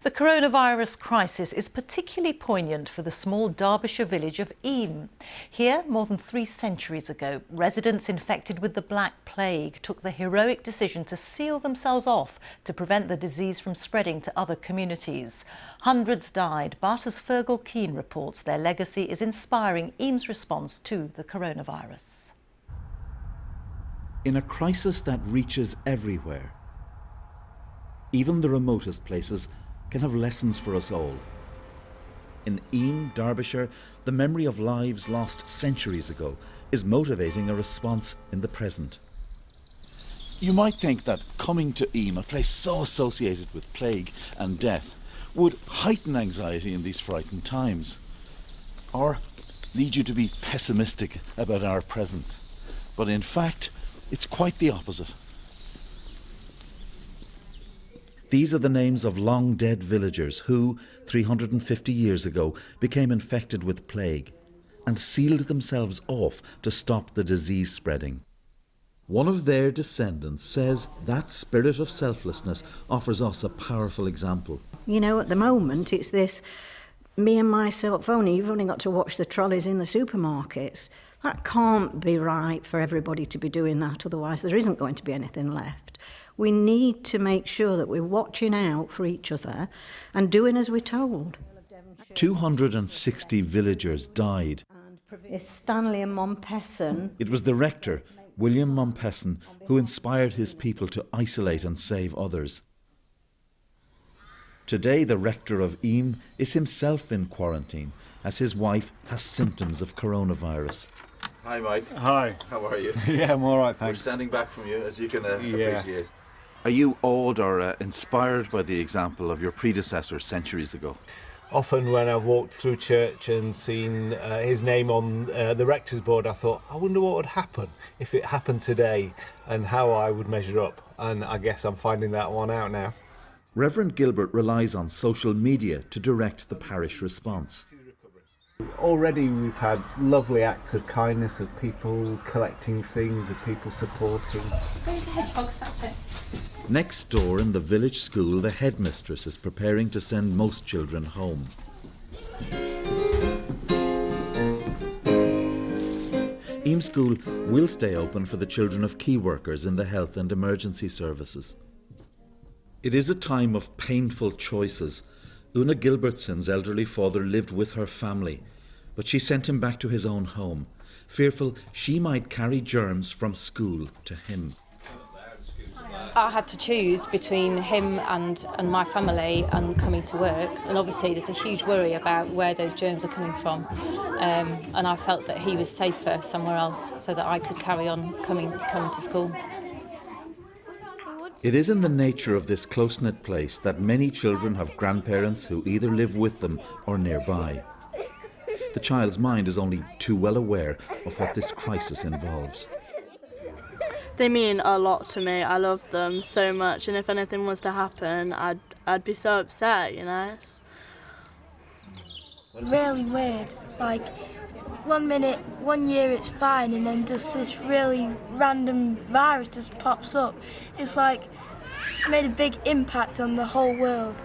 The coronavirus crisis is particularly poignant for the small Derbyshire village of Eyam. Here, more than 3 centuries ago, residents infected with the Black Plague took the heroic decision to seal themselves off to prevent the disease from spreading to other communities. Hundreds died, but as Fergal Keane reports, their legacy is inspiring Eyam's response to the coronavirus. In a crisis that reaches everywhere, even the remotest places can have lessons for us all. In Eyam, Derbyshire, the memory of lives lost centuries ago is motivating a response in the present. You might think that coming to Eyam, a place so associated with plague and death, would heighten anxiety in these frightened times, or lead you to be pessimistic about our present. But in fact, it's quite the opposite. These are the names of long-dead villagers who, 350 years ago, became infected with plague and sealed themselves off to stop the disease spreading. One of their descendants says that spirit of selflessness offers us a powerful example. You know, at the moment, it's this me and myself only. You've only got to watch the trolleys in the supermarkets. That can't be right for everybody to be doing that, otherwise there isn't going to be anything left. We need to make sure that we're watching out for each other and doing as we're told. 260 villagers died. It's Stanley and Mompesson. It was the rector, William Mompesson, who inspired his people to isolate and save others. Today, the rector of Eyam is himself in quarantine as his wife has symptoms of coronavirus. Hi, Mike. Hi. How are you? Yeah, I'm all right, thanks. We're standing back from you, as you can Yes. appreciate. Are you awed or inspired by the example of your predecessors centuries ago? Often when I've walked through church and seen his name on the rector's board, I thought, I wonder what would happen if it happened today and how I would measure up. And I guess I'm finding that one out now. Reverend Gilbert relies on social media to direct the parish response. Already we've had lovely acts of kindness, of people collecting things, of people supporting. There's the hedgehogs, that's it. Next door in the village school, the headmistress is preparing to send most children home. Eyam School will stay open for the children of key workers in the health and emergency services. It is a time of painful choices. Una Gilbertson's elderly father lived with her family, but she sent him back to his own home, fearful she might carry germs from school to him. I had to choose between him and my family and coming to work, and obviously there's a huge worry about where those germs are coming from, and I felt that he was safer somewhere else so that I could carry on coming to school. It is in the nature of this close-knit place that many children have grandparents who either live with them or nearby. The child's mind is only too well aware of what this crisis involves. They mean a lot to me. I love them so much, and if anything was to happen, I'd be so upset, you know. Really weird. Like, 1 minute, 1 year it's fine, and then just this really random virus just pops up. It's like it's made a big impact on the whole world.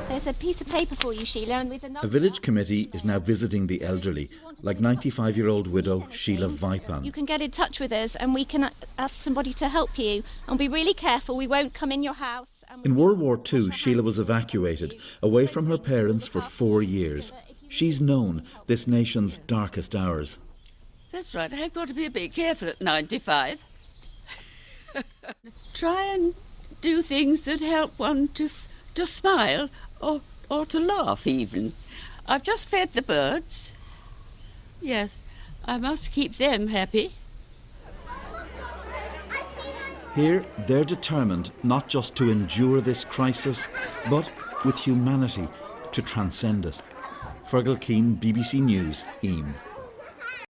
There's a piece of paper for you, Sheila, and with A village committee is now visiting the elderly, like 95-year-old widow Sheila Vipan. you can get in touch with us and we can ask somebody to help you. And be really careful, we won't come in your house. In World War II, Sheila was evacuated away from her parents for 4 years. She's known this nation's darkest hours. That's right, I've got to be a bit careful at 95. Try and do things that help one to smile or to laugh even. I've just fed the birds. Yes, I must keep them happy. Here, they're determined not just to endure this crisis, but with humanity to transcend it. Fergal Keane, BBC News, Eyam.